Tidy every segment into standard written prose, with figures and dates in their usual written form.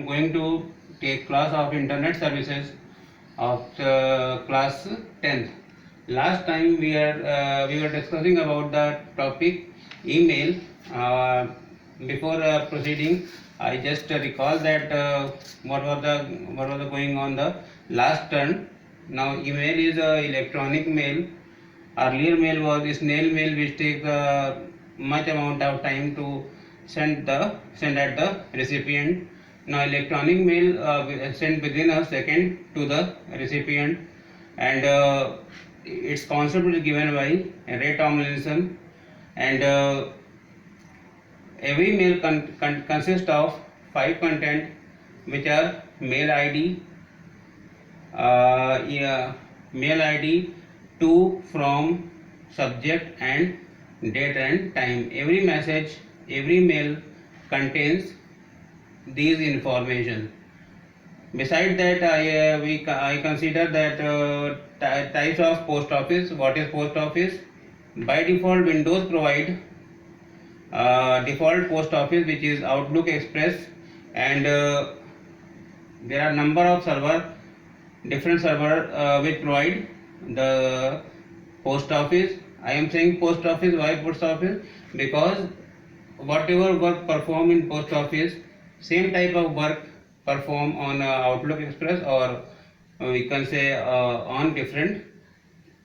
am going to take class of internet services of class 10th. Last time we were discussing about the topic email. Before proceeding, I just recall that what was the going on the last turn. Now email is electronic mail. Earlier mail was snail mail, which takes much amount of time to send at the recipient. Now electronic mail sent within a second to the recipient, and its concept is given by Ray Tomlinson, and every mail consists of 5 content, which are mail ID, mail ID, to, from, subject, and date and time. Every message, every mail contains these information. Besides that, I consider that types of post office. What is post office? By default, Windows provide default post office, which is Outlook Express, and there are number of different server which provide the post office. I am saying post office. Why post office? Because whatever work perform in post office, same type of work perform on Outlook Express, or we can say on different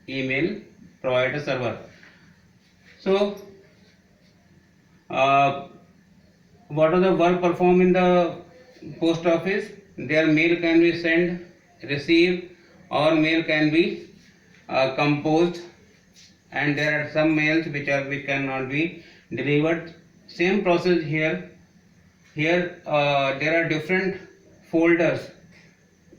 email provider server. So what are the work performed in the post office? Their mail can be sent, received, or mail can be composed, and there are some mails which cannot be delivered. Same process here. Here there are different folders,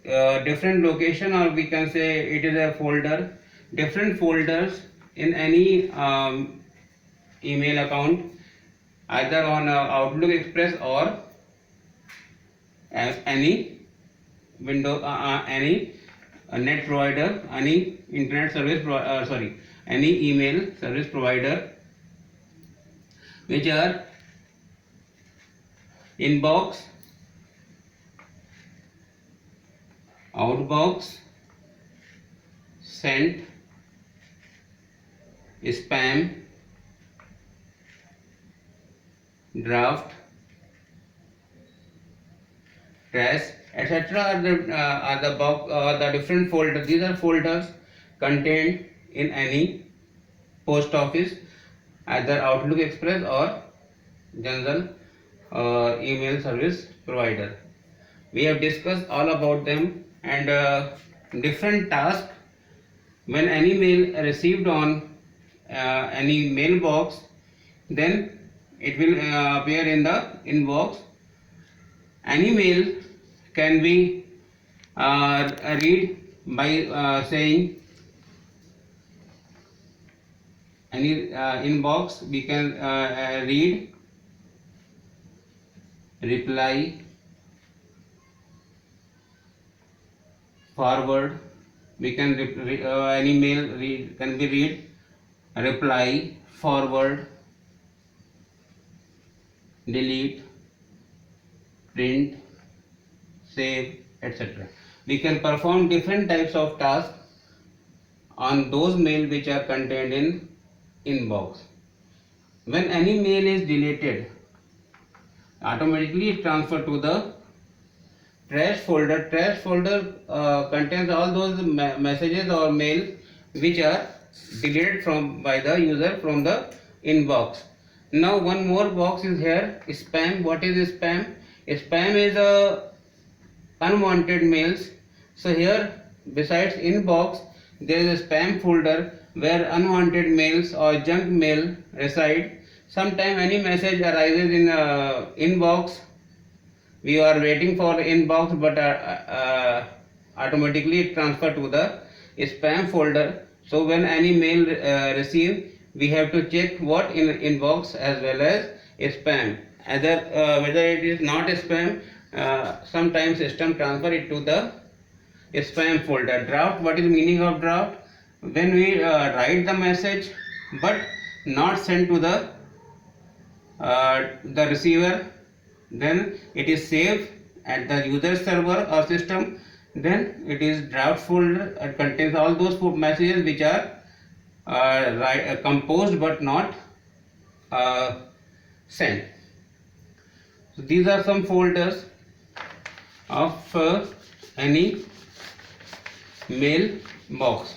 different location, or we can say it is a folder. Different folders in any email account, either on Outlook Express or any window, any net provider, any internet service any email service provider, which are inbox, outbox, sent, spam, draft, trash, etc. are the different folders. These are folders contained in any post office, either Outlook Express or general email service provider. We have discussed all about them, and different tasks. When any mail received on any mailbox, then it will appear in the inbox. Any mail can be read by saying any inbox. We can read, reply, forward. We can any mail can be read, reply, forward, delete, print, save, etc. We can perform different types of tasks on those mail which are contained in inbox. When any mail is deleted, automatically it transferred to the trash folder. Trash folder contains all those messages or mails which are deleted by the user from the inbox. Now one more box is here, spam. What is spam? Spam is unwanted mails. So here, besides inbox, there is a spam folder where unwanted mails or junk mail reside. Sometimes any message arises in inbox. We are waiting for the inbox, but automatically it transfer to the spam folder. So when any mail received, we have to check what in inbox as well as spam. Whether it is not spam, sometimes system transfer it to the spam folder. Draft. What is the meaning of draft? When we write the message but not sent to the receiver, then it is saved at the user server or system, then it is draft folder. It contains all those messages which are composed but not sent. So these are some folders of any mail box.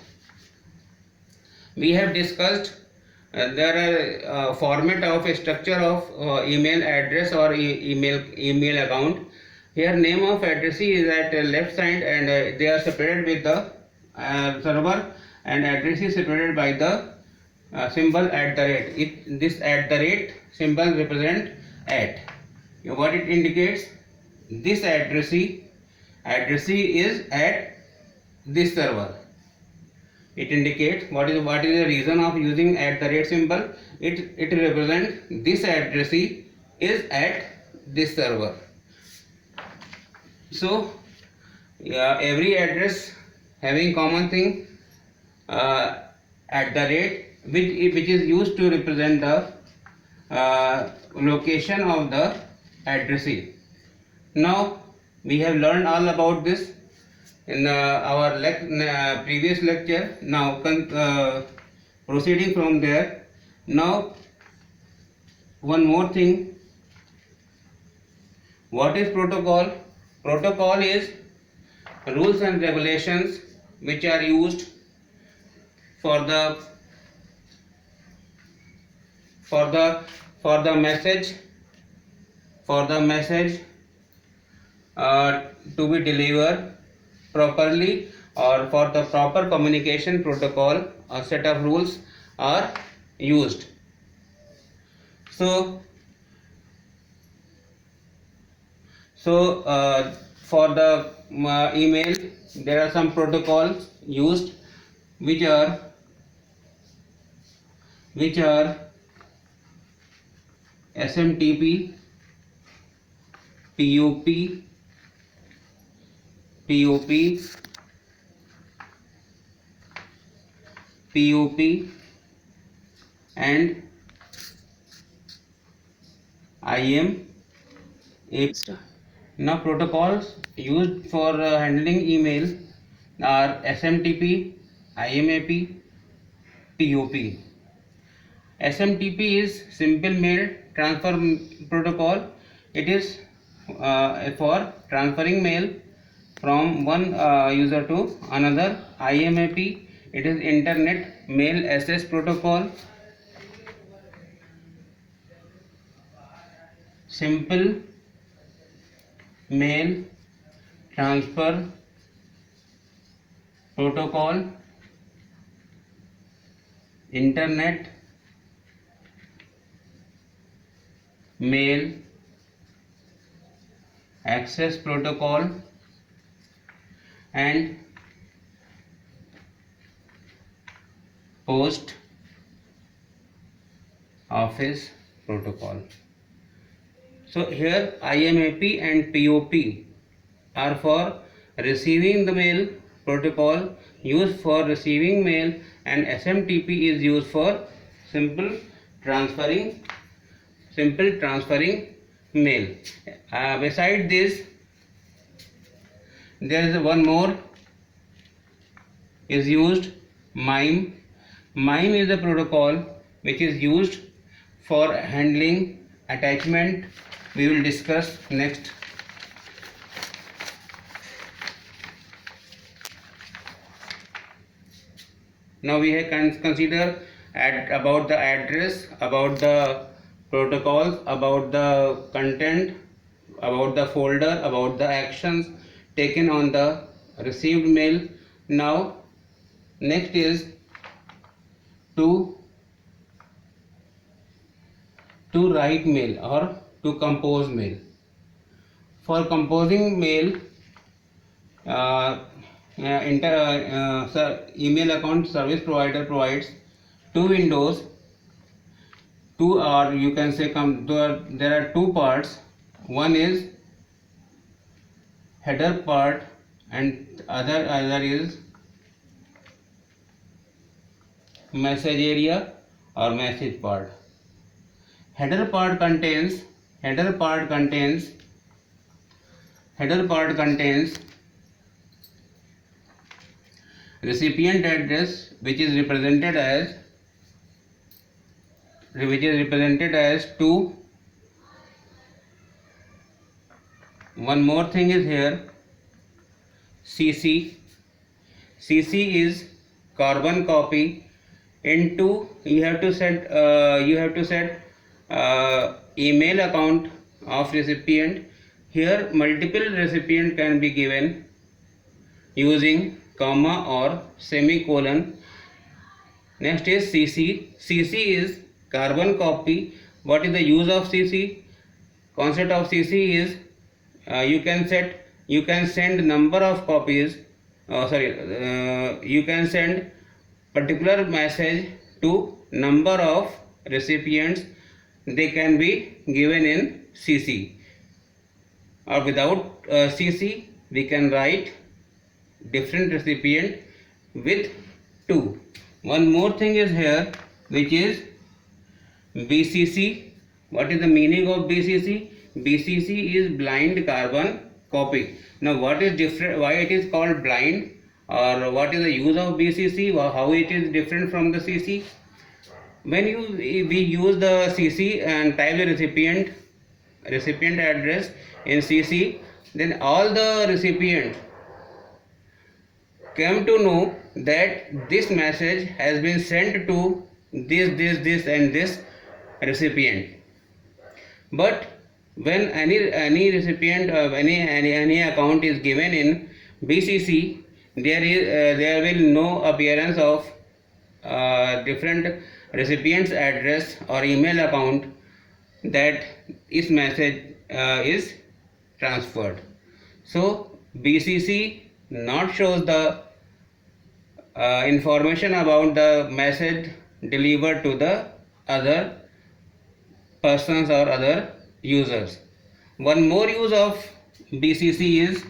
We have discussed there are format of a structure of email address or email account. Here name of addressee is at left side, and they are separated with the server, and address is separated by the symbol at the rate. This at the rate symbol represent at. What it indicates? This addressee is at this server. It indicates what is the reason of using at the rate symbol. It represents this addressee is at this server. So every address having common thing at the rate which is used to represent the location of the addressee. Now we have learned all about this in our previous lecture. Now proceeding from there, now one more thing. What is protocol? Protocol is rules and regulations which are used for the message to be delivered properly, or for the proper communication protocol. A set of rules are used. So for the email, there are some protocols used which are SMTP, POP, and IMAP. Now protocols used for handling email are SMTP, IMAP, POP. SMTP is Simple Mail Transfer Protocol. It is for transferring mail from one user to another. IMAP, it is Internet Mail Access Protocol. Simple Mail Transfer Protocol, Internet Mail Access Protocol, and Post Office Protocol. So here IMAP and POP are for receiving the mail, protocol used for receiving mail, and SMTP is used for simple transferring mail. Beside this, there is one more is used, MIME. MIME is a protocol which is used for handling attachment. We will discuss next. Now we have consider about the address, about the protocols, about the content, about the folder, about the actions taken on the received mail. Now next is to write mail or to compose mail. For composing mail, email account service provider provides two windows, or you can say there are two parts. One is header part and other is message area or message part. Header part contains header part contains recipient address which is represented as 2. One more thing is here, CC. CC is carbon copy. Into you have to set email account of recipient. Here multiple recipient can be given using comma or semicolon. Next is CC. CC is carbon copy. What is the use of CC? Concept of CC is you can send number of copies. You can send particular message to number of recipients. They can be given in CC, or without CC we can write different recipient with 2. One more thing is here, which is BCC. What is the meaning of BCC? BCC is blind carbon copy. Now what is different, why it is called blind, or what is the use of BCC, or how it is different from the CC? When we use the CC and type the recipient address in CC, then all the recipient came to know that this message has been sent to this and this recipient. But when any recipient of any account is given in BCC, there will no appearance of different recipient's address or email account that this message is transferred. So BCC not shows the information about the message delivered to the other persons or other users. One more use of BCC is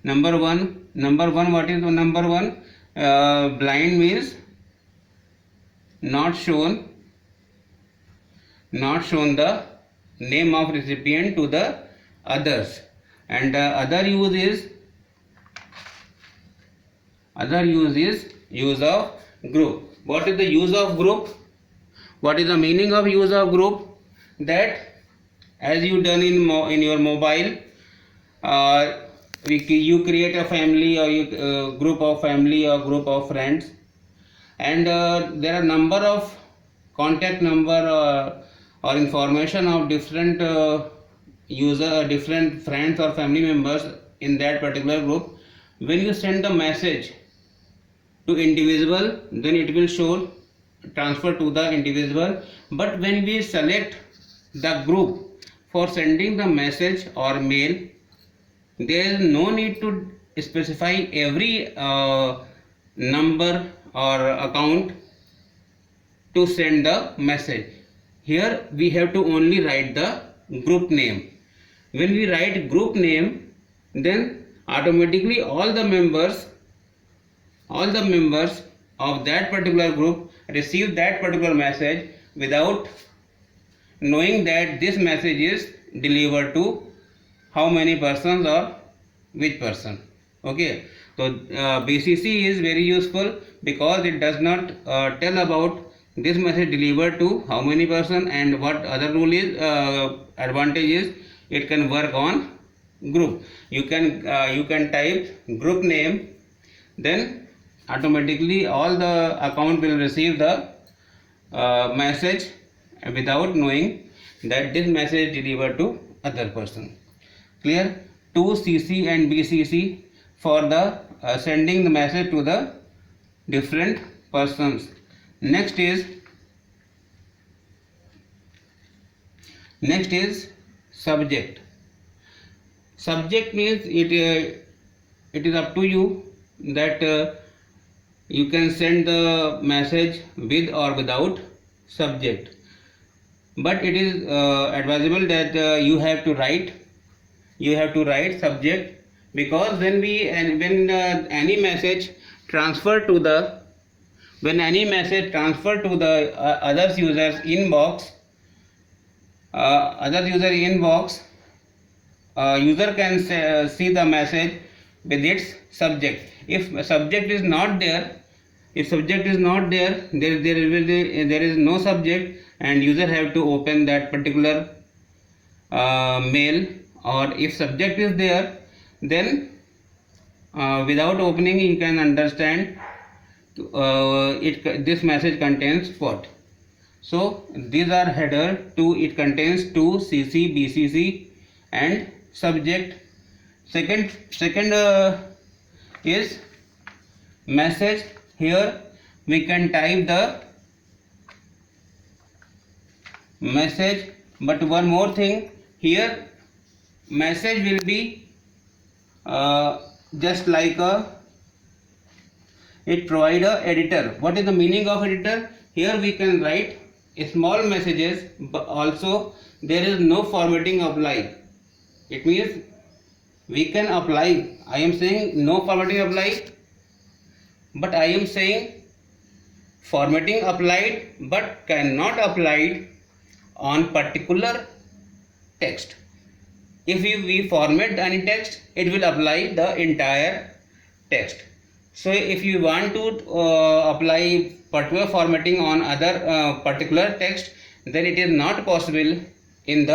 number one. What is the number one? Blind means not shown the name of recipient to the others. And other use is use of group. What is the use of group? What is the meaning of use of group? That as you done in your mobile, you create a family, or group of family or group of friends, and there are number of contact number or information of different different friends or family members in that particular group. When you send the message to individual, then it will show transfer to the individual. But when we select the group for sending the message or mail, there is no need to specify every number or account to send the message. Here we have to only write the group name. When we write group name, then automatically all the members of that particular group receive that particular message without knowing that this message is delivered to how many persons or which person. Okay, so BCC is very useful because it does not tell about this message delivered to how many person, and what other rule is advantage is it can work on group. You can type group name, then automatically all the account will receive the message without knowing that this message is delivered to other person. Clear? 2 CC and BCC for the sending the message to the different persons. Next is subject. Subject means it is up to you that you can send the message with or without subject, but it is advisable that you have to write subject, because when any message transfer to the other user's inbox, user can see the message with its subject. If subject is not there, there is no subject, and user have to open that particular mail. Or if subject is there, then without opening he can understand this message contains what. So these are header. It contains to CC, BCC and subject. Second is message. Here we can type the message, but one more thing, here message will be just like it provide a editor. What is the meaning of editor? Here we can write small messages, but also there is no formatting apply. It means we can apply. I am saying no formatting apply, but I am saying formatting applied but cannot applied on particular text. If we format any text, it will apply the entire text. So if you want to apply particular formatting on other particular text, then it is not possible in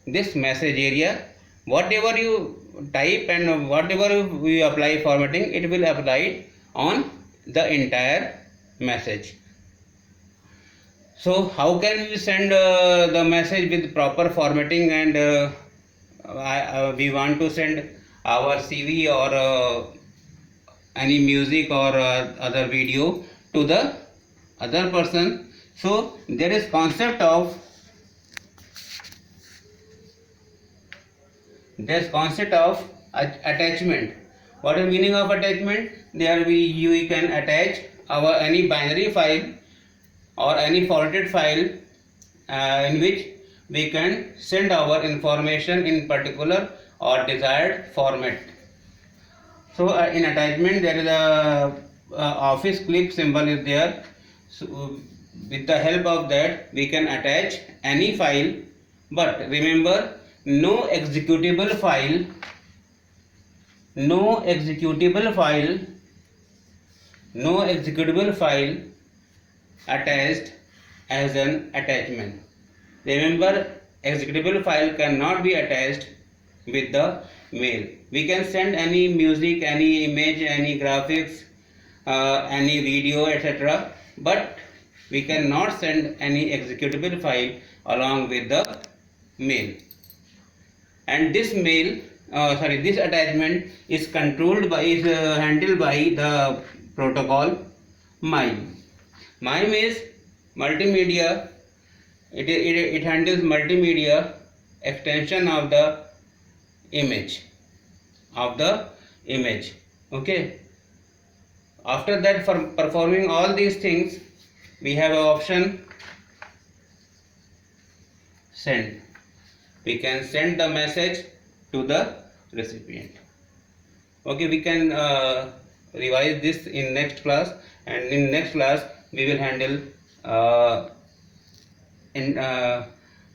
this message area. Whatever you type and whatever we apply formatting, it will apply on the entire message. So how can we send the message with proper formatting, and we want to send our CV or any music or other video to the other person? So there is concept of attachment. What is meaning of attachment? There we can attach our any binary file or any formatted file in which we can send our information in particular or desired format. So in attachment there is a office click symbol is there. So with the help of that we can attach any file, but remember, no executable file attached as an attachment. Remember, executable file cannot be attached with the mail. We can send any music, any image, any graphics, any video, etc., but we cannot send any executable file along with the mail. And this this attachment is handled by the protocol MIME. MIME is multimedia. It handles multimedia extension of the image. Okay. After that, for performing all these things, we have an option send. We can send the message to the recipient. Okay, we can revise this in next class, and in next class we will handle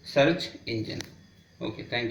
search engine. Okay, thank you.